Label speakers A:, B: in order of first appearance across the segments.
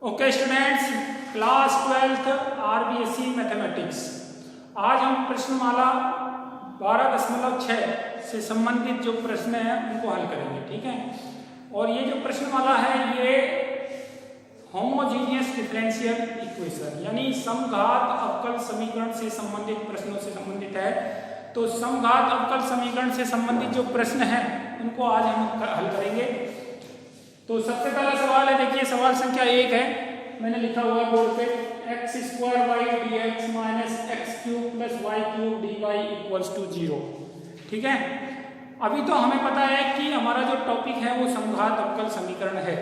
A: Okay students, class 12th RBSC mathematics. आज हम प्रश्नमाला 12.6 से संबंधित जो प्रश्न हैं उनको हल करेंगे। ठीक है, और ये जो प्रश्नमाला है ये होमोजीनियस डिफरेंशियल इक्वेशन यानी समघात अवकल समीकरण से संबंधित प्रश्नों से संबंधित है। तो समघात अवकल समीकरण से संबंधित जो प्रश्न है उनको आज हम हल करेंगे। तो सबसे पहला सवाल है, देखिए सवाल संख्या 1 है, मैंने लिखा हुआ है बोर्ड पे, x square y d x minus x cube plus y cube d y equals to 0। ठीक है, अभी तो हमें पता है कि हमारा जो टॉपिक है वो समघात अवकल समीकरण है।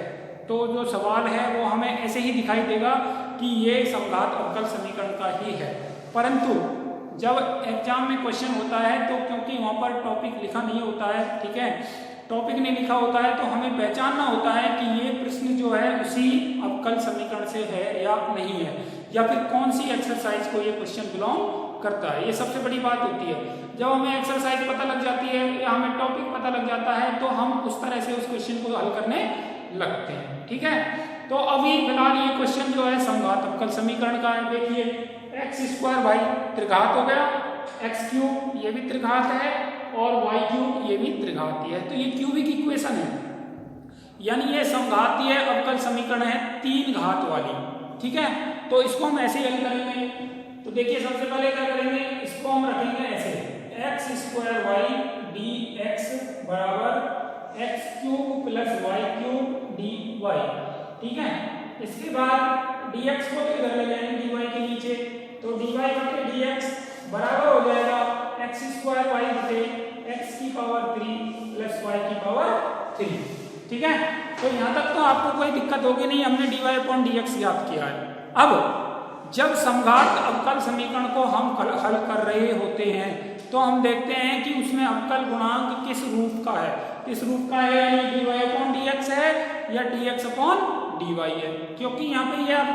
A: तो जो सवाल है वो हमें ऐसे ही दिखाई देगा कि ये समघात अवकल समीकरण का ही है, परंतु जब एग्जाम में क्वेश्चन होता है तो क्योंकि वहाँ पर टॉपिक लिखा नहीं होता है, ठीक है, टॉपिक नहीं लिखा होता है, तो हमें पहचानना होता है कि ये प्रश्न जो है उसी अवकल समीकरण से है या नहीं है, या फिर कौन सी एक्सरसाइज को ये क्वेश्चन बिलोंग करता है। ये सबसे बड़ी बात होती है। जब हमें एक्सरसाइज पता लग जाती है या हमें टॉपिक पता लग जाता है तो हम उस तरह से उस क्वेश्चन को हल करने लगते हैं। ठीक है, तो अभी फिलहाल ये क्वेश्चन जो है समघात अवकल समीकरण का है। देखिए एक्स स्क्वायर वाई त्रिघात हो गया, एक्स क्यूब ये भी त्रिघात है और वाई क्यूब ये भी त्रिघातीय है। तो ये क्यूबिक इक्वेशन है, यानी ये समघातीय अवकल समीकरण है 3 घात वाली। ठीक है, तो इसको हम ऐसे हल करेंगे। तो देखिए सबसे पहले क्या करेंगे, इसको हम रखेंगे ऐसे, x square y d x बराबर x cube plus y cube d y. ठीक है, इसके बाद डी एक्स को इधर ले जाएंगे डी वाई के नीचे, तो डी वाई बटे डी एक्स बराबर हो जाएगा एक्स स्क्वायर वाई बटे एक्स की पावर 3 प्लस वाई की पावर 3। ठीक है, तो यहाँ तक तो आपको कोई दिक्कत होगी नहीं, हमने d y upon d x याद किया है। अब जब समघात अवकल समीकरण को हम हल कर रहे होते हैं तो हम देखते हैं कि उसमें अवकल गुणांक किस रूप का है, किस रूप का है, यानी d y upon d x है या d x upon d y है। क्योंकि यहाँ पे यह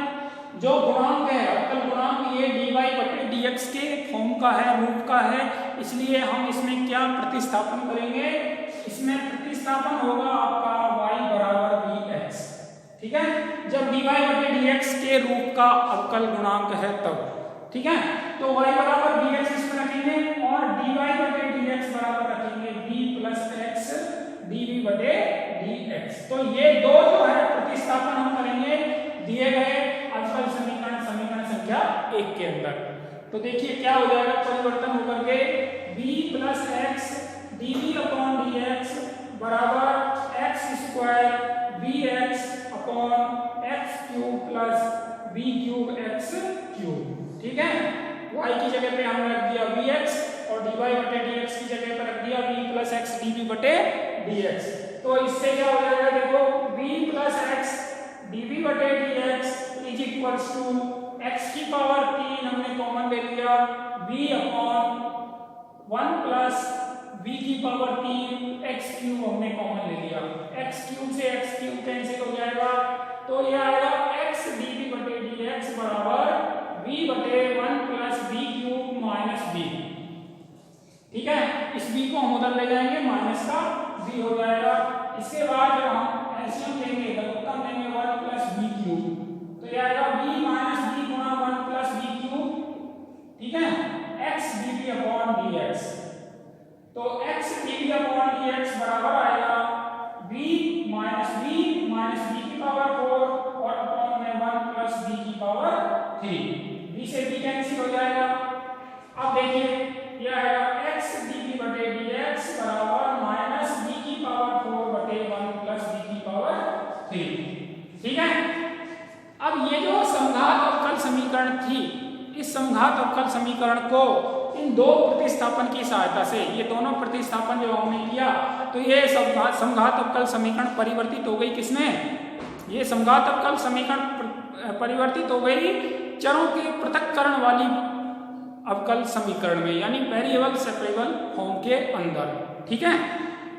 A: जो गुणांक है अवकल गुणांक ये डी वाई बटे डी एक्स के फॉर्म का है, रूप का है, इसलिए हम इसमें क्या प्रतिस्थापन करेंगे, इसमें प्रतिस्थापन होगा आपका y बराबर वी एक्स। ठीक है, जब डी वाई बटे डी एक्स के रूप का अवकल गुणांक है तब। ठीक है, तो y बराबर वी एक्स इसमें रखेंगे और डी वाई बटे डी एक्स बराबर रखेंगे v plus x d v बटे डी एक्स। तो ये दो जो है प्रतिस्थापन हम करेंगे दिए गए अवकल समीकरण संख्या 1 के अंदर। तो देखिए क्या हो जाएगा, परिवर्तन होकर के v plus x d v upon d x बराबर x square v x upon x cube plus v cube x cube. ठीक है, y की जगह पे हमने रख दिया वी एक्स और डी वाई बटे डी एक्स की जगह पर रख दिया v plus x d v बटे डी एक्स। तो इससे क्या हो जाएगा, देखो v plus x d v बटे d x is equals to x की पावर 3 हमने कॉमन ले लिया, v अपॉन 1 प्लस v की पावर 3 एक्स क्यूब हमने कॉमन ले लिया, एक्स क्यूब से एक्स क्यूब कैंसिल हो जाएगा, तो ये आएगा एक्स डी वी बटे डी एक्स बराबर v बटे 1 plus v cube minus v। ठीक है, इस v को हम उधर ले जाएंगे, माइनस का v हो जाएगा। इसके बाद जब हम एलसीएम लेंगे तो उत्तर देंगे 1 प्लस v क्यूब, तो ये आएगा v माइनस v गुणा 1 प्लस v क्यूब। ठीक है, x dv अपॉन dx, तो x dv अपॉन dx बराबर आएगा v माइनस v की पावर 4 और अपॉन में 1 प्लस v की पावर 3, v से v कैंसिल हो जाएगा। अब देखिए ये आएगा x dv बटे dx बराबर माइनस v की पावर 4 बटे 1 प्लस v की पावर 3। ठीक है, अब ये जो समघात अवकल समीकरण थी, इस समघात अवकल समीकरण को इन दो प्रतिस्थापन की सहायता से, ये दोनों प्रतिस्थापन जो हमने किया तो ये समघात अवकल समीकरण परिवर्तित हो गई किसमें, ये समघात अवकल समीकरण परिवर्तित हो गई चरों के पृथक्करण वाली अवकल समीकरण में, यानी वेरिएबल सेपरेबल फॉर्म के अंदर। ठीक है,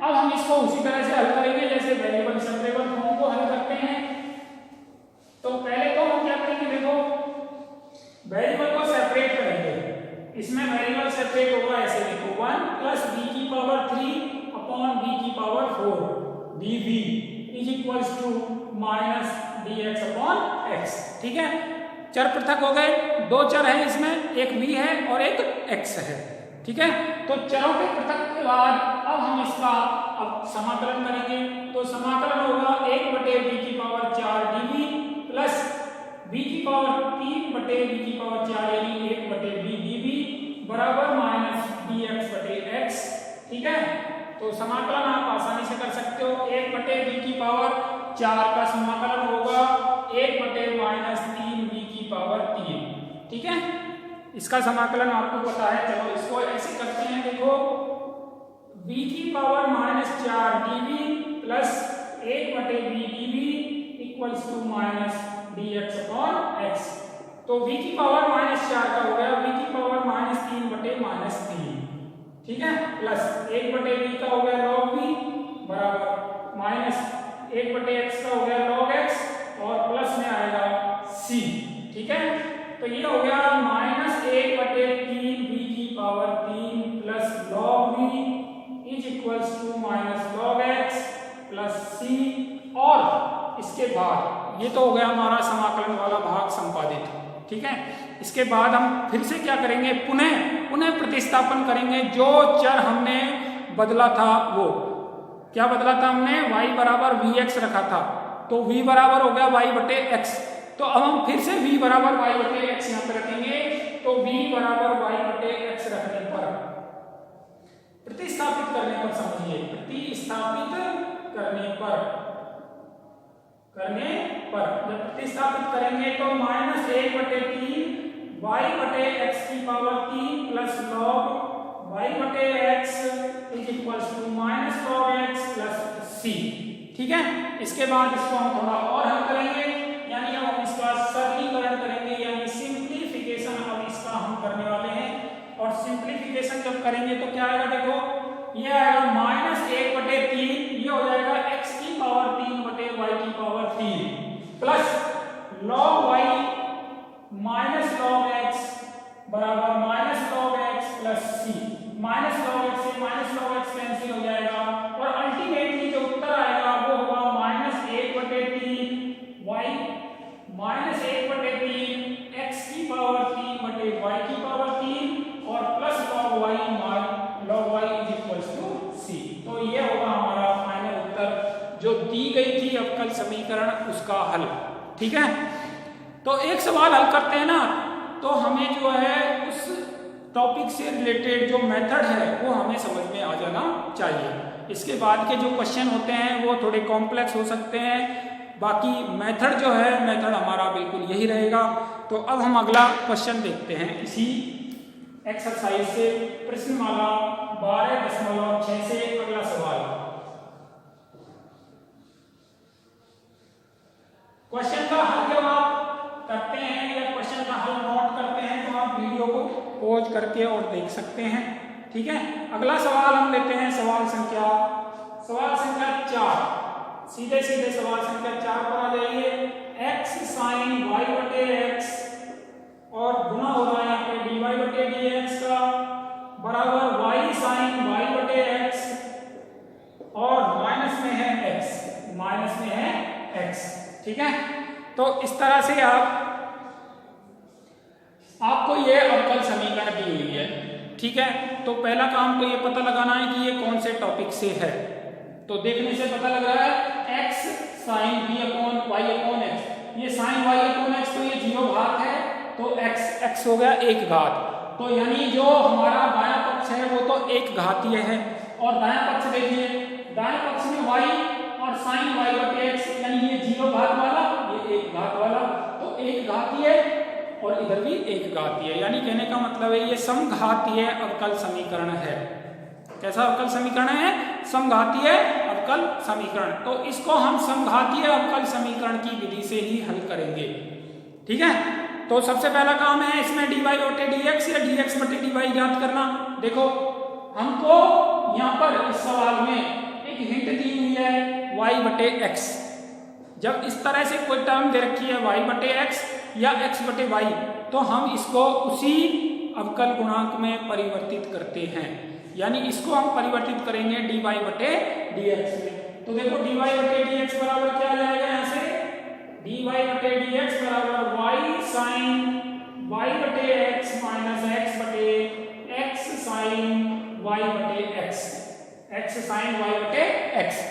A: अब हम इसको उसी तरह से हल करेंगे जैसे वेरिएबल सेपरेबल फॉर्म को हल करते हैं। तो पहले तो हम क्या करेंगे, देखो वेरिएबल को सेपरेट करेंगे, इसमें वेरिएबल सेपरेट होगा ऐसे, देखो 1 प्लस v की पावर 3 अपॉन v की power 4 dv is equals to minus dx upon x। ठीक है, चर पृथक हो गए, दो चर है इसमें, एक v है और एक x है। ठीक है, तो चरों के पृथक के बाद अब हम इसका अब समाकलन करेंगे। तो समाकलन होगा 1/v⁴ dv प्लस v⁴ यानी 1/v dv बराबर माइनस dx/x। ठीक है, तो समाकलन आप आसानी से कर सकते हो। 1/v⁴ का समाकलन होगा 1/-3v⁴। ठीक है, इसका समाकलन आपको पता है। चलो इसको ऐसे करते हैं, देखो v⁴ -4dv plus 1/v dv equals to minus dx upon x। तो v⁴ -4 का हो गया v⁻³ -3/-3। ठीक है, प्लस 1/v का हो गया log v बराबर माइनस 1/x का हो गया log x और प्लस में आएगा c। ठीक है, तो ये हो गया -1/3v⁴ plus log v is equals to minus log x plus c। और इसके बाद ये तो हो गया हमारा समाकलन वाला भाग संपादित। ठीक है, इसके बाद हम फिर से क्या करेंगे, पुनः प्रतिस्थापन करेंगे। जो चर हमने बदला था वो क्या बदला था, हमने y बराबर vx रखा था, तो v बराबर हो गया y/x। तो अब हम फिर से v बराबर y/x यहाँ पे रखेंगे। तो v बराबर y/x रखने पर प्रतिस्थापित करने पर, समझिए प्रतिस्थापित जब प्रतिस्थापित करेंगे तो -1/3 y/x³ plus log y/x is equals to minus log x plus c। ठीक है, इसके बाद इसको हम थोड़ा और हल करेंगे, यानी अब हम इसका सरलीकरण करेंगे, यानी सिंप्लीफिकेशन अब इसका हम करने वाले हैं। और सिंप्लीफिकेशन जब करेंगे तो क्या आएगा, देखो ये आएगा -1/3, ये हो जाएगा x⁴ plus log y minus log x बराबर minus log x plus c। Minus log x से माइनस log x कैंसिल हो जाएगा और अल्टीमेटली जो उत्तर आएगा वो होगा -1/3 y -1/3 x⁴ और plus log y is equals to c। तो ये होगा हमारा फाइनल उत्तर जो दी गई थी अवकल समीकरण उसका हल। ठीक है, तो एक सवाल हल करते हैं ना, तो हमें जो है उस टॉपिक से रिलेटेड जो मेथड है वो हमें समझ में आ जाना चाहिए। इसके बाद के जो क्वेश्चन होते हैं वो थोड़े कॉम्प्लेक्स हो सकते हैं, बाकी मेथड जो है मेथड हमारा बिल्कुल यही रहेगा। तो अब हम अगला क्वेश्चन देखते हैं इसी एक्सरसाइज से, प्रश्नमाला 12.6 से अगला सवाल। क्वेश्चन का हल जब आप करते हैं या क्वेश्चन का हल नोट करते हैं तो आप वीडियो को पॉज करके और देख सकते हैं। ठीक है, अगला सवाल हम लेते हैं सवाल संख्या 4। सीधे सवाल संख्या 4 पर आ जाइए। x sin y/x और गुना हो रहा है यहाँ पे dy/dx का बराबर y sin y/x और माइनस में है x। ठीक है, तो इस तरह से आपको ये अवकल समीकरण दी हुई है। ठीक है, तो पहला काम तो ये पता लगाना है कि ये कौन से टॉपिक से है। तो देखने से पता लग रहा है x sin v/y/x, ये sin y/x तो ये 0 घात है, तो x हो गया 1 घात। तो यानी जो हमारा बायां पक्ष है वो तो 1 घातीय है, और दायां पक्ष देखिए, दाएं पक्ष में y और sin y/x यानी ये 0 घात वाला, ये 1 घात वाला, तो 1 घातीय और इधर भी 1 घातीय, यानी कहने का मतलब है ये समघातीय अवकल समीकरण है। कैसा अवकल समीकरण है? समघातीय अवकल समीकरण। तो इसको हम समघातीय अवकल समीकरण की विधि से ही हल करेंगे। ठीक है, तो सबसे पहला काम है इसमें dy/dx या dx/dy ज्ञात करना। देखो हमको यहाँ पर इस सवाल में एक हिंट दी हुई है y/x। जब इस तरह से कोई टर्म दे रखी है y/x या x/y, तो हम इसको उसी अवकल गुणांक में परिवर्तित करते हैं, यानी इसको हम परिवर्तित करेंगे dy/dx में। तो देखो dy/dx बराबर क्या आ जाएगा, यहाँ से dy बटे dx बराबर y साइन y बटे x माइनस x बटे x साइन y बटे x साइन y बटे x।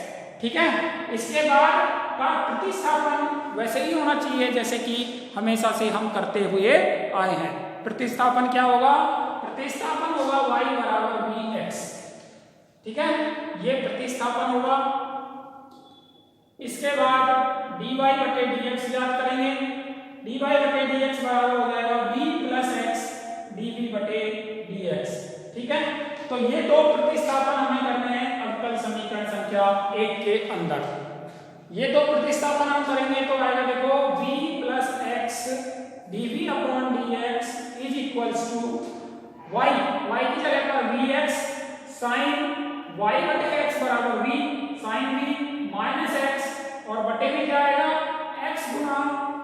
A: ठीक है, इसके बाद का प्रतिस्थापन वैसे ही होना चाहिए जैसे कि हमेशा से हम करते हुए आए हैं। प्रतिस्थापन क्या होगा? प्रतिस्थापन होगा y बराबर bx। ठीक है, ये प्रतिस्थापन होगा। इसके बाद dy बटे dx ज्ञात करेंगे। dy बटे dx बराबर हो जाएगा v प्लस x dv बटे dx। ठीक है, तो ये दो प्रतिस्थापन हमें करने हैं अवकल समीकरण संख्या 1 के अंदर। ये दो प्रतिस्थापन हम करेंगे तो आएगा देखो v plus x dv upon dx is equals to y की जगह पर vx साइन y बटे x बराबर v sine v minus x और बटे में क्या आएगा x गुना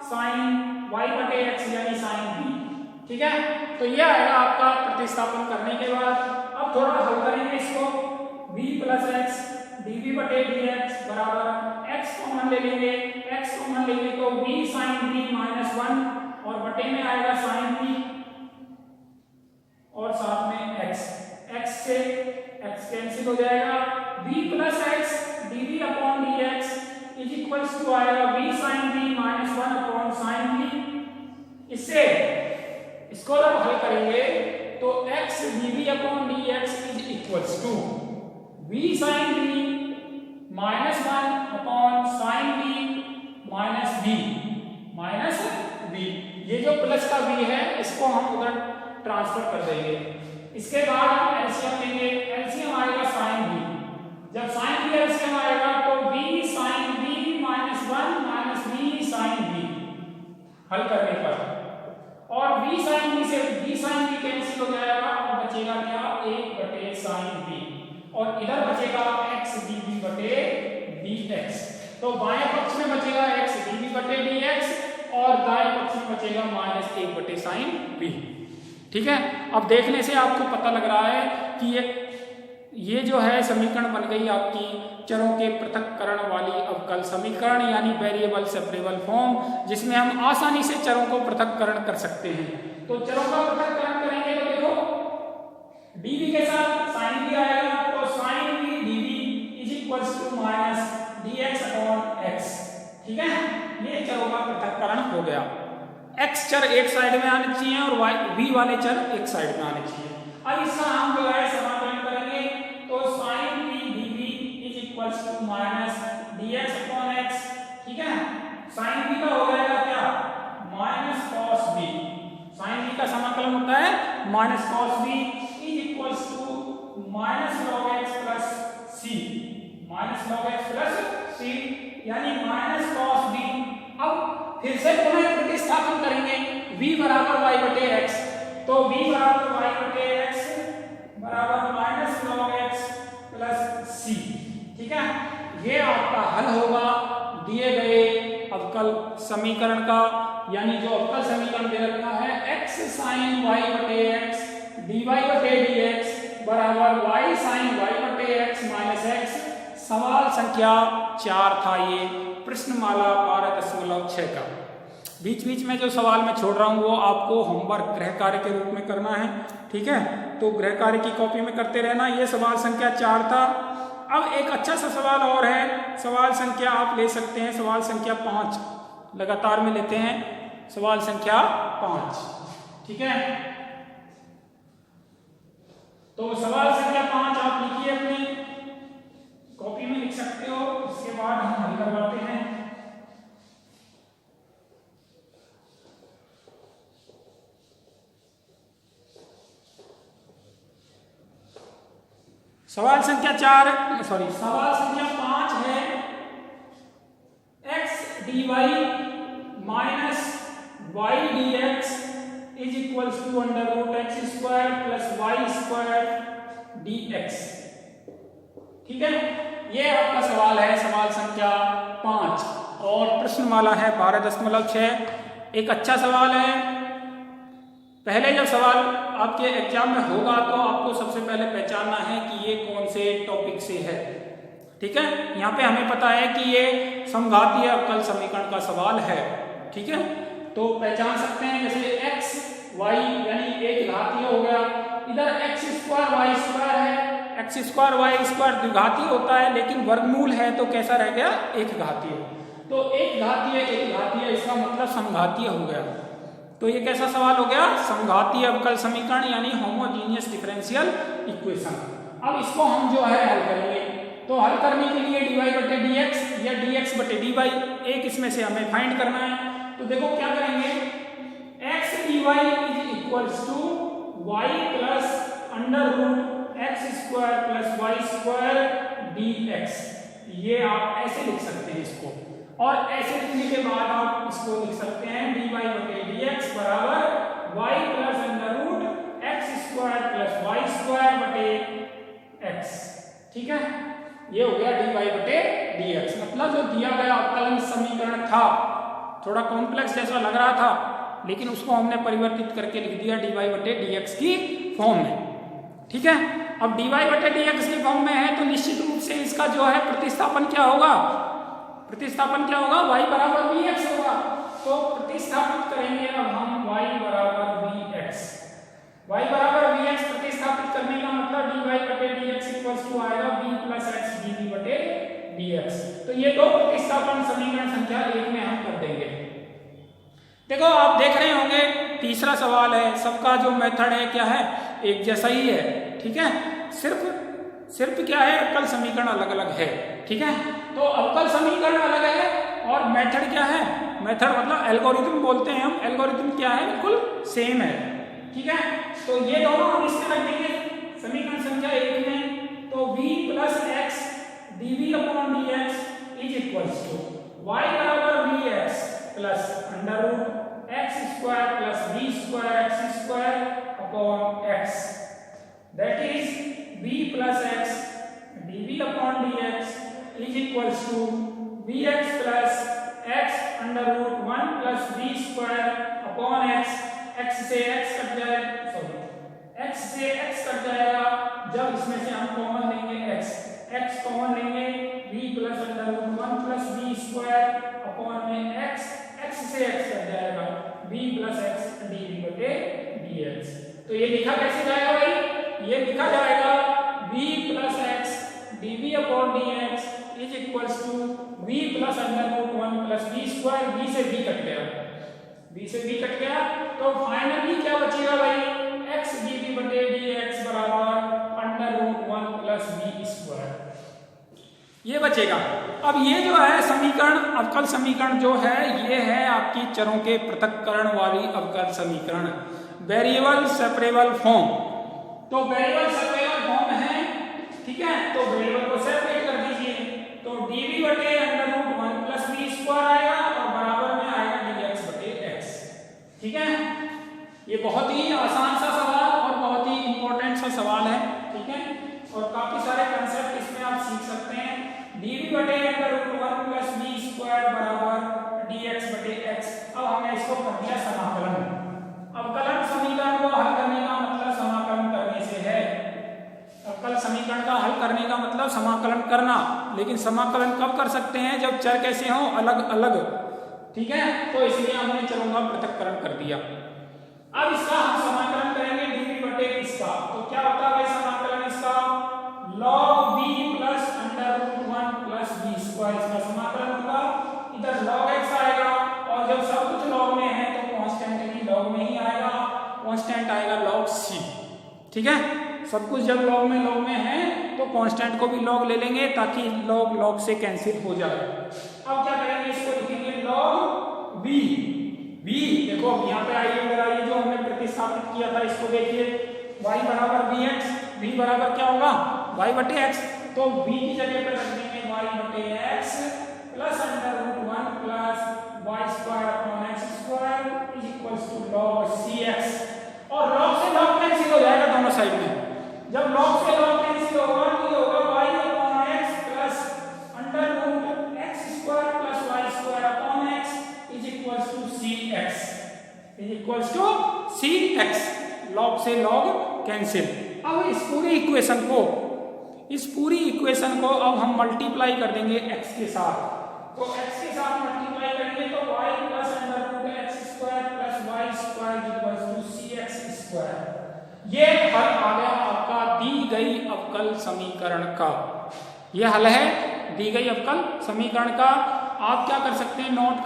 A: साइन y बटे x यानी साइन v। ठीक है, तो ये आएगा आपका प्रतिस्थापन करने के बाद। अब थोड़ा हल करेंगे इसको। v प्लस x dv बटे dx बराबर x कॉमन ले लेंगे, x कॉमन लेंगे तो v साइन v माइनस 1 और बटे में आएगा साइन v और साथ में x से x कैंसिल हो जाएगा। v plus x dv upon dx is equals to आएगा v sine v minus 1 upon sine v। इससे इसको जब हल करेंगे तो x dv upon dx is equals to v sine v minus 1 upon sine v minus v। ये जो plus का v है इसको हम उधर ट्रांसफर कर देंगे। इसके बाद हम एलसीएम लेंगे। एलसीएम आएगा साइन v। जब साइन v एलसीएम आएगा तो v sine v minus 1 minus v sine v हल करने पर, और v साइन v से v साइन v कैंसिल हो जाएगा और बचेगा क्या 1 बटे साइन v और इधर बचेगा x dv बटे dx। तो बाएं पक्ष में बचेगा x dv बटे dx और दाएं पक्ष में बचेगा माइनस 1 बटे साइन v। ठीक है, अब देखने से आपको पता लग रहा है कि ये जो है समीकरण बन गई आपकी चरों के पृथक्करण वाली अवकल समीकरण यानी वेरिएबल सेपरेबल फॉर्म, जिसमें हम आसानी से चरों को पृथक्करण कर सकते हैं। तो चरों का पृथक्करण करेंगे तो देखो dv के साथ sin v आएगा तो sin v dv is equals to minus dx upon x। ठीक है, ये चरों का पृथक्करण हो गया। x चर एक साइड में आने चाहिए और v वाले चर एक साइड में आने चाहिए। अब इसका हम जो है समाकलन करेंगे तो sin v dv is equals to minus dx upon x। ठीक है, sin v का हो जाएगा क्या minus cos v। sin v का समाकलन होता है minus cos v is equals to minus log x plus c। Minus log x plus c यानी माइनस cos v। अब फिर से पुनः प्रतिस्थापन करेंगे v बराबर y बटे x, तो v बराबर y बटे x बराबर minus log x plus c। ठीक है, ये आपका हल होगा दिए गए अवकल समीकरण का, यानी जो अवकल समीकरण दे रखा है x साइन y बटे x dy बटे dx बराबर y साइन y बटे x माइनस x। सवाल संख्या 4 था ये प्रश्नमाला 12.6 का। बीच बीच में जो सवाल मैं छोड़ रहा हूँ वो आपको होमवर्क गृह कार्य के रूप में करना है। ठीक है, तो गृह कार्य की कॉपी में करते रहना। ये सवाल संख्या 4 था। अब एक अच्छा सा सवाल और है, सवाल संख्या आप ले सकते हैं सवाल संख्या 5, लगातार में लेते हैं सवाल संख्या 5। ठीक है, तो सवाल संख्या 5 आप लिखिए, अपनी कॉपी में लिख सकते हो। इसके बाद हम हल करवाते हैं। सवाल संख्या 5 है x dy minus y dx is equals to under root x square plus y square dx। ठीक है, ये आपका सवाल है सवाल संख्या 5 और प्रश्नमाला है 12.6। एक अच्छा सवाल है। पहले जब सवाल आपके एग्जाम में होगा तो आपको सबसे पहले पहचानना है कि ये कौन से टॉपिक से है। ठीक है, यहाँ पे हमें पता है कि ये समघातीय अवकल समीकरण का सवाल है। ठीक है, तो पहचान सकते हैं जैसे x y यानी एक घातीय हो गया, इधर x स्क्वायर y स्क्वायर है, x स्क्वायर y स्क्वायर द्विघातीय होता है लेकिन वर्गमूल है तो कैसा रह गया, एक घातीय। तो एक घातीय इसका मतलब समघातीय हो गया। तो ये कैसा सवाल हो गया, समघातीय अवकल समीकरण यानी होमोजीनियस डिफरेंशियल इक्वेशन। अब इसको हम जो है हल करेंगे, तो हल करने के लिए dy बटे dx या dx बटे dy एक इसमें से हमें फाइंड करना है। तो देखो क्या करेंगे, x dy is equals to y plus under root x square plus y square dx। ये आप ऐसे लिख सकते हैं इसको, और ऐसे लिखने के बाद आप इसको लिख सकते हैं dy बटे dx बराबर y plus under root x square plus y square बटे x। ठीक है, ये हो गया dy बटे dx। मतलब जो दिया गया अवकलन समीकरण था थोड़ा कॉम्प्लेक्स जैसा लग रहा था, लेकिन उसको हमने परिवर्तित करके लिख दिया dy बटे dx की फॉर्म में। ठीक है, अब dy बटे dx की फॉर्म में है तो निश्चित रूप से इसका जो है प्रतिस्थापन क्या होगा, y बराबर vx होगा। तो प्रतिस्थापित करेंगे अब हम y बराबर vx प्रतिस्थापित करने का मतलब dy बटे dx इक्वल्स टू आएगा v प्लस x dv बटे dx। तो ये दो प्रतिस्थापन समीकरण संख्या 1 में हम कर देंगे। देखो आप देख रहे होंगे तीसरा सवाल है, सबका जो मेथड है क्या है, एक जैसा ही है। ठीक है, सिर्फ क्या है, अवकल समीकरण अलग अलग है। ठीक है, तो अवकल समीकरण अलग है और मेथड क्या है, मेथड मतलब एल्गोरिथम बोलते हैं हम, एल्गोरिथम क्या है, बिल्कुल सेम है। ठीक है, तो ये दोनों हम इसमें रख देंगे समीकरण संख्या 1 में। तो v plus x dv upon dx is equals to y बराबर vx plus under root x square plus v square x square upon x, that is v plus x dv upon dx is equals to vx plus x under root 1 plus v square upon x। x से x cut जाएगा जब इसमें से हम common लेंगे x common लेंगे, v plus under root 1 plus v square upon में x से x कट जाएगा, v प्लस x dv बटे dx। तो ये लिखा कैसे जाएगा भाई, ये लिखा जाएगा v plus x dv upon dx is equals to v plus under root 1 plus v square, v से v कट गया, तो फाइनली क्या बचेगा भाई, x dv बटे dx बराबर under root 1 plus v square, ये बचेगा। अब ये जो है समीकरण, अवकल समीकरण जो है, ये है आपकी चरों के पृथक्करण वाली अवकल समीकरण, वेरिएबल सेपरेबल फॉर्म। तो वेरिएबल सेपरेबल फॉर्म है। ठीक है, तो वेरिएबल को सेपरेट कर दीजिए, तो dv बटे under root 1 plus v square आएगा और बराबर में आएगा dx बटे x। ठीक है, ये बहुत ही आसान सा सवाल और बहुत ही इंपॉर्टेंट सा सवाल है। ठीक है, और काफी सारे कंसेप्ट इसमें आप सीख सकते हैं। dv बटे under root 1 plus v square बराबर dx बटे x। अब हमने इसको कर दिया समाकलन। अवकलन समीकरण को हल करने का मतलब समाकलन करने से है। अवकल समीकरण का हल करने का मतलब समाकलन करना, लेकिन समाकलन कब कर सकते हैं, जब चर कैसे हों, अलग अलग। ठीक है, तो इसलिए हमने चरों का पृथक्करण कर दिया। अब इसका हम समाकलन करेंगे dv बटे इसका, तो क्या होता है समाकलन इसका, log v plus under root 1 plus v square, इसका समाकलन होगा। इधर log x आएगा और जब सब कुछ log में है तो कांस्टेंट भी log में ही आएगा, कांस्टेंट आएगा log c। ठीक है, सब कुछ जब log में है तो कांस्टेंट को भी log ले लेंगे ताकि log से कैंसिल हो जाए। अब क्या करेंगे, इसको लिखेंगे log v। देखो यहाँ पे आइए, अगर ये जो हमने प्रतिस्थापित किया था इसको देखिए, y बराबर vx, v बराबर क्या होगा, y बटे x। तो v की जगह पे रख देंगे y बटे x प्लस अंडर रूट 1 प्लस y square upon x square is equals to log cx। और log से log कैंसिल हो जाएगा दोनों साइड में। जब log से log कैंसिल होगा तो ये होगा y upon x plus under root x square plus y square upon x is equals to cx। log से log कैंसिल। अब इस पूरी इक्वेशन को इस पूरी इक्वेशन को अब हम मल्टीप्लाई कर देंगे x के साथ। तो x के साथ मल्टीप्लाई करेंगे तो y plus under root x square plus y square equals to cx square. ये हल आ गया आपका दी गई अवकल समीकरण का। ये हल है दी गई अवकल समीकरण का। आप क्या कर सकते हैं, नोट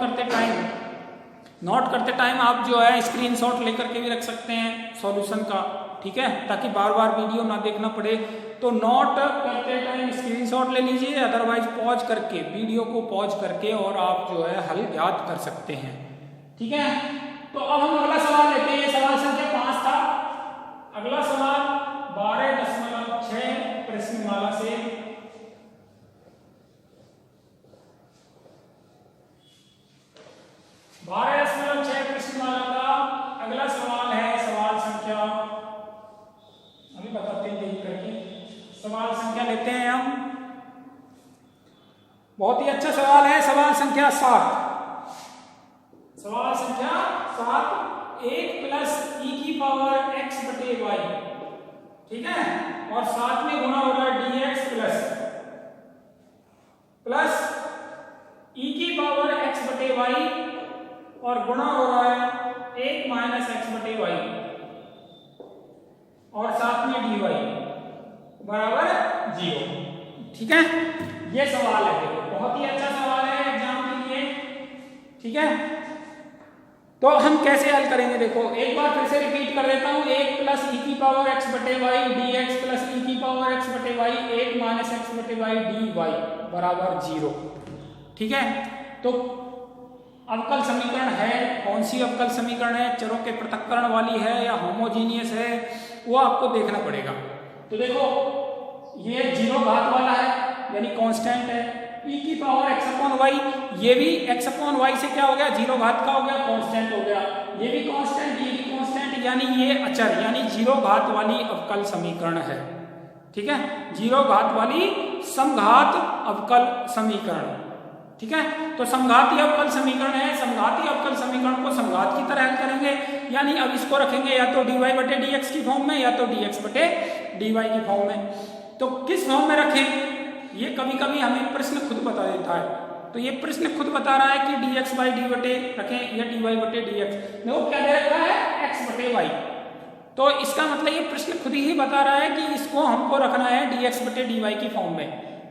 A: करते टाइम आप जो है स्क्रीनशॉट लेकर के भी रख सकते हैं सॉल्यूशन का, ठीक है, ताकि बार बार वीडियो ना देखना पड़े। तो नोट करते टाइम स्क्रीनशॉट ले लीजिए, अदरवाइज पॉज करके वीडियो को पॉज करके और आप जो है हल याद कर सकते हैं, ठीक है। तो अब हम अगला सवाल लेते हैं। सवाल संख्या 5 था। अगला सवाल 12.6 प्रश्नमाला से। प्रश्नमाला का अगला सवाल है सवाल संख्या, अभी बताते हैं देख करके। सवाल संख्या लेते हैं हम, बहुत ही अच्छा सवाल है, सवाल संख्या 7। सवाल संख्या 7, 1 प्लस ई की पावर x बटे वाई, ठीक है, और साथ में गुणा हो रहा है dx प्लस ई की पावर x बटे वाई और गुणा हो रहा है 1 माइनस एक्स बटे वाई और साथ में dy बराबर 0, ठीक है। ये सवाल है, देखो बहुत ही अच्छा सवाल है एग्जाम के लिए, ठीक है। तो हम कैसे हल करेंगे, देखो एक बार फिर से रिपीट कर देता हूं। 1 प्लस ई की पावर x बटे वाई dx प्लस ई की पावर x बटे वाई 1 माइनस एक्स बटे वाई dy बराबर 0, ठीक है। तो अवकल समीकरण है, कौन सी अवकल समीकरण है, चरों के पृथक्करण वाली है या होमोजीनियस है, वो आपको देखना पड़ेगा। तो देखो ये 0 घात वाला है यानी कांस्टेंट है, e की पावर x अपॉन वाई, ये भी x अपॉन वाई से क्या हो गया, 0 घात का हो गया, कांस्टेंट हो गया। ये भी कांस्टेंट, ये भी कांस्टेंट, यानी ये अचर यानी 0 घात वाली अवकल समीकरण है, ठीक है। 0 घात वाली समघात अवकल समीकरण, ठीक है। तो समघातीय अवकल समीकरण है, समघातीय अवकल समीकरण को समघात की तरह हल करेंगे, यानी अब इसको रखेंगे या तो dy बटे dx की फॉर्म में या तो dx बटे dy की फॉर्म में। तो किस फॉर्म में रखें, ये कभी कभी हमें प्रश्न खुद बता देता है। तो ये प्रश्न खुद बता रहा है कि dx बाई डी बटे रखें या dy बटे dx, देखो क्या दे रखा है x बटे y। तो इसका मतलब ये प्रश्न खुद ही बता रहा है कि इसको हमको रखना है dx बटे dy की फॉर्म में।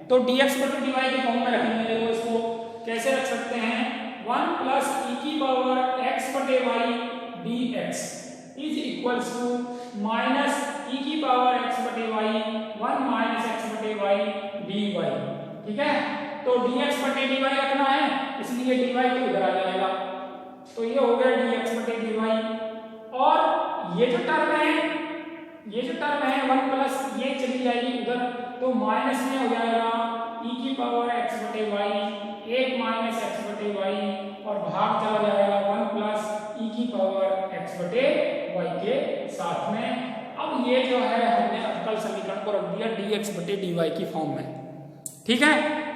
A: तो dx बटे dy की फॉर्म में रखेंगे। देखो इसको कैसे रख सकते हैं, 1 प्लस ई की पावर x बटे y dx is equals to minus e की पावर x बटे वाई 1 माइनस एक्स बटे वाई dy, ठीक है। तो dx बटे dy रखना है, इसलिए dy तो इधर आ जाएगा, तो ये हो गया dx बटे dy। और ये जो टर्म है 1 प्लस ये चली जाएगी उधर, तो माइनस में हो जाएगा e की पावर x बटे वाई 1 माइनस एक्स बटे वाई और भाग चला जाएगा 1 प्लस ई की पावर x बटे वाई के साथ में। अब ये जो है हमने अवकल समीकरण को रख दिया dx बटे dy की फॉर्म में, ठीक है।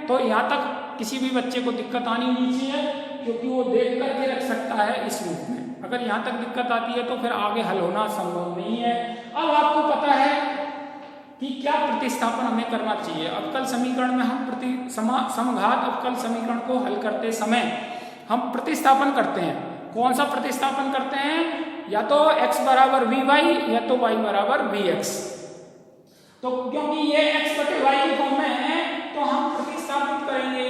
A: तो यहाँ तक किसी भी बच्चे को दिक्कत आनी नहीं चाहिए, क्योंकि वो देख करके रख सकता है इस रूप में। अगर यहाँ तक दिक्कत आती है तो फिर आगे हल होना संभव नहीं है। अब आपको पता है कि क्या प्रतिस्थापन हमें करना चाहिए। अवकल समीकरण में हम समघात अवकल समीकरण को हल करते समय हम प्रतिस्थापन करते हैं। कौन सा प्रतिस्थापन करते हैं, या तो x बराबर vy या तो y बराबर vx। तो क्योंकि ये x बटे y की फॉर्म में है तो हम प्रतिस्थापित करेंगे।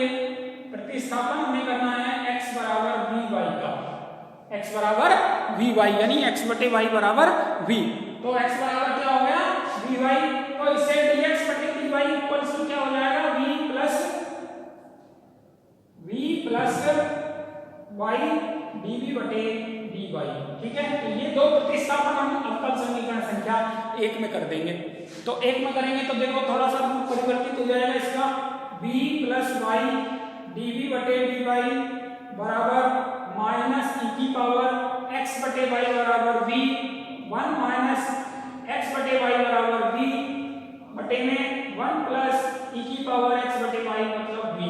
A: प्रतिस्थापन हमें करना है x बराबर vy का, x बराबर vy यानी x बटे y बराबर v। तो x बराबर क्या हो गया vy, तो इससे dx बटे dy इक्वल्स टू क्या हो जाएगा v प्लस y dv बटे dy, ठीक है। तो ये दो प्रतिस्थापन हम अवकल समीकरण संख्या 1 में कर देंगे। तो 1 में करेंगे तो देखो थोड़ा सा परिवर्तित हो जाएगा इसका, v प्लस y dv बटे dy बराबर माइनस ई की पावर x बटे y बराबर v 1 माइनस x बटे y बराबर v बटे में 1 प्लस ई की पावर x बटे y मतलब v।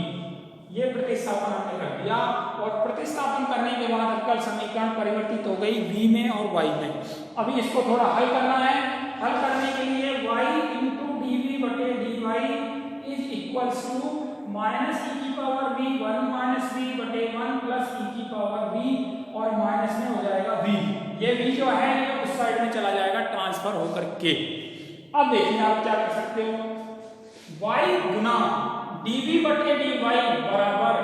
A: ये प्रतिस्थापन हमने कर दिया और प्रतिस्थापन करने के बाद अवकल समीकरण परिवर्तित हो गई v में और y में। अभी इसको थोड़ा हल करना है। हल करने के लिए y इंटू dv बटे dy is equals to minus e की पावर v 1 माइनस v बटे 1 प्लस e की पावर v और माइनस में हो जाएगा v। ये v जो है ये उस साइड में चला जाएगा ट्रांसफर होकर के। अब देखिए आप क्या कर सकते हो, y गुना dv बटे dy बराबर,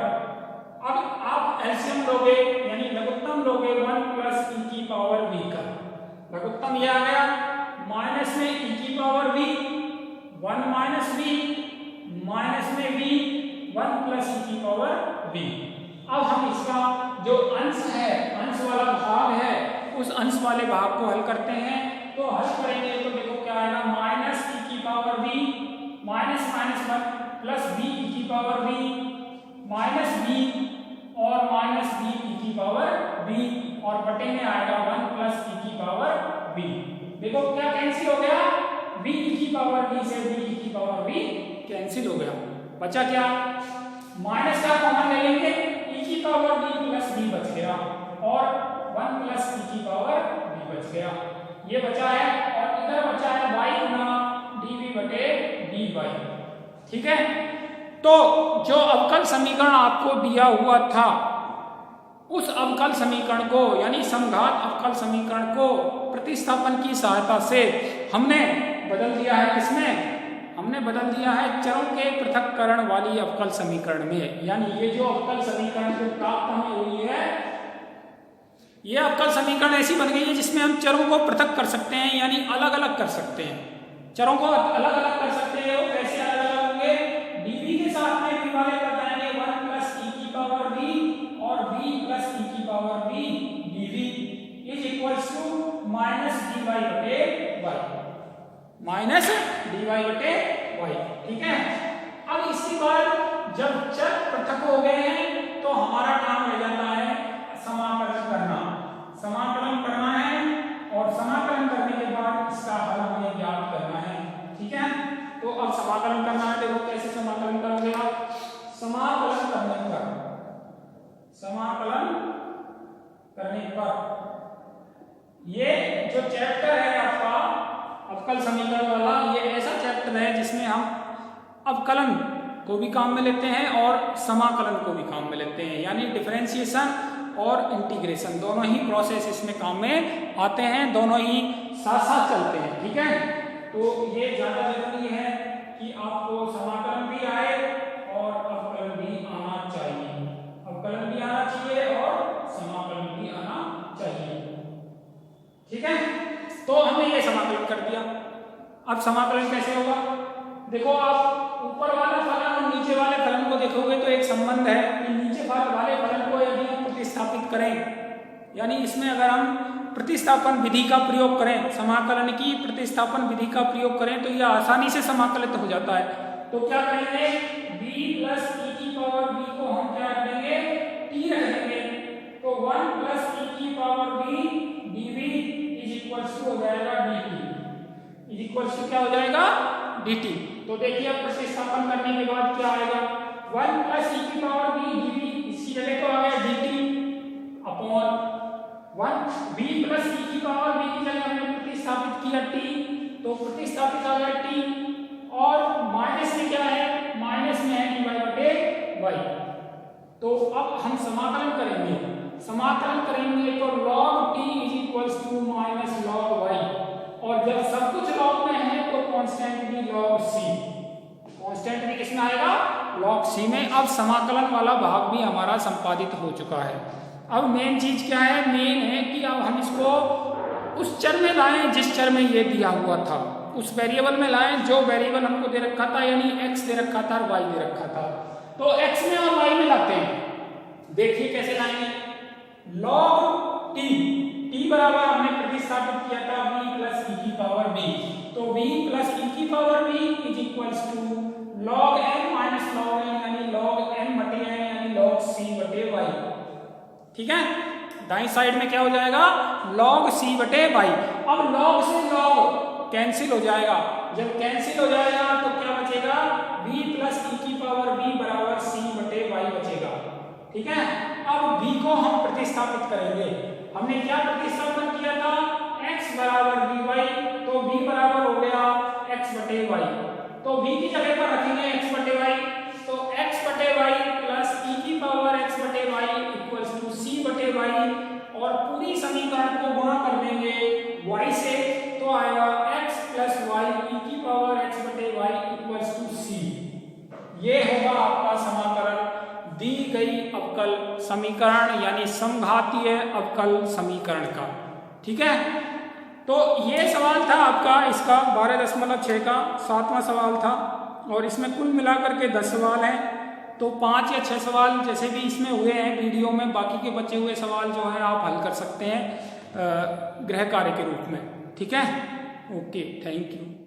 A: अब आप एलसीएम लोगे यानी लघुत्तम लोगे 1 प्लस e की पावर v का, लघुत्तम ये आ गया माइनस में e की power v 1 minus v minus में v 1 प्लस e की पावर v। अब हम इसका जो अंश है, अंश वाला भाग है, उस अंश वाले भाग को हल करते हैं। तो हल करेंगे तो देखो क्या आएगा, माइनस e की power v minus minus 1 plus v e की पावर v माइनस v और माइनस v e की पावर v और बटे में आएगा 1 प्लस e की पावर v। देखो क्या कैंसिल हो गया, v e की पावर v से v e की पावर v कैंसिल हो गया, बचा क्या, माइनस का कॉमन ले लेंगे, e की पावर v प्लस v बच गया और 1 प्लस e की पावर v बच गया, ये बचा है। और इधर बचा है y गुना dv बटे dy। ठीक है, तो जो अवकल समीकरण आपको दिया हुआ था उस अवकल समीकरण को यानी समघात अवकल समीकरण को प्रतिस्थापन की सहायता से हमने बदल दिया है, किसमें, हमने बदल दिया है चरों के पृथक्करण वाली अवकल समीकरण में। यानी ये जो अवकल समीकरण जो प्राप्त हमें हुई है, ये अवकल समीकरण ऐसी बन गई है जिसमें हम चरों को पृथक कर सकते हैं, यानी अलग अलग कर सकते हैं, चरों को अलग अलग कर सकते हैं। वो कैसे अलग अलग होंगे, dv के साथ में v वाले कर जाएंगे 1 प्लस e की पावर v और v प्लस e की power v dv is equals to minus dy बटे y, माइनस dy बटे y। ठीक है, अब इसके बाद जब चर पृथक हो गए हैं तो हमारा काम रह जाता है समाकलन करना, समाकलन करना है और समाकलन करने के बाद इसका हल हमें ज्ञात करना है। ठीक है, तो अब समाकलन करना है, देखो कैसे समाकलन करोगे आप, समाकलन करने पर, समाकलन करने पर ये जो चैप्टर है आपका अवकल समीकरण वाला, ये ऐसा चैप्टर है जिसमें हम अवकलन को भी काम में लेते हैं और समाकलन को भी काम में लेते हैं, यानी डिफरेंशिएशन और इंटीग्रेशन दोनों ही प्रोसेस इसमें काम में आते हैं, दोनों ही साथ साथ चलते हैं। ठीक है, तो ये ज्यादा जरूरी है कि आपको समाकलन भी आए और अवकलन भी आना चाहिए, अवकलन भी आना चाहिए और समाकलन भी आना चाहिए। ठीक है, तो हमने ये समाकलन कर दिया। अब समाकलन कैसे होगा, देखो आप ऊपर वाला फलन और नीचे वाले फलन को देखोगे तो एक संबंध है कि नीचे वाले फलन को यदि हम प्रतिस्थापित करें, यानी इसमें अगर हम प्रतिस्थापन विधि का प्रयोग करें, समाकलन की प्रतिस्थापन विधि का प्रयोग करें तो यह आसानी से समाकलित हो जाता है। तो क्या करेंगे, b प्लस e की पावर b को हम क्या रखेंगे, t रखेंगे, तो 1 प्लस e की power b dv is equals to हो जाएगा dt, इज इक्वल्स टू क्या हो जाएगा dt। तो देखिए अब प्रतिस्थापन करने के बाद क्या आएगा, 1 प्लस e की पावर b dv, इसकी जगह तो आ गया dt upon 1 b plus e की पावर b की जगह हमने प्रतिस्थापित किया t, तो प्रतिस्थापित आ गया t और माइनस में क्या है, माइनस में है dy बटे y। तो अब हम समाकलन करेंगे, समाकलन करेंगे तो log t is equals to minus log y, और जब सब कुछ log में है तो कांस्टेंट भी log c, कांस्टेंट भी किसमें आएगा, log c में। अब समाकलन वाला भाग भी हमारा संपादित हो चुका है। अब मेन चीज क्या है, मेन है कि अब हम इसको उस चर में लाएं जिस चर में ये दिया हुआ था, उस वेरिएबल में लाएं जो वेरिएबल हमको दे रखा था, यानी x दे रखा था और y दे रखा था। तो x में और y में लाते हैं, देखिए कैसे लाएंगे, log t, t बराबर हमने प्रतिस्थापित किया था b प्लस e की पावर b, तो b प्लस e की power b is equals to log n minus log n, यानी log n बटे n यानी log c बटे y। ठीक है, दाईं साइड में क्या हो जाएगा, log c बटे y। अब log से log कैंसिल हो जाएगा, जब कैंसिल हो जाएगा तो क्या बचेगा, b प्लस e की पावर b बराबर c बटे y बचेगा। ठीक है, अब b को हम प्रतिस्थापित करेंगे, हमने क्या प्रतिस्थापन किया था, x बराबर dy, तो b बराबर हो गया x बटे y। तो v की जगह पर रखेंगे x बटे y, तो x बटे y प्लस e की पावर x बटे y इक्वल्स टू c बटे y, और पूरी समीकरण को गुणा कर देंगे y से, तो आएगा x प्लस y e की पावर x बटे y इक्वल्स टू c। ये होगा आपका समाकलन दी गई अवकल समीकरण यानी समघातीय अवकल समीकरण का। ठीक है, तो ये सवाल था आपका इसका 12.6 का 7वां सवाल था, और इसमें कुल मिलाकर के 10 सवाल हैं। तो 5 या 6 सवाल जैसे भी इसमें हुए हैं वीडियो में, बाकी के बचे हुए सवाल जो है आप हल कर सकते हैं गृह कार्य के रूप में। ठीक है, ओके, थैंक यू।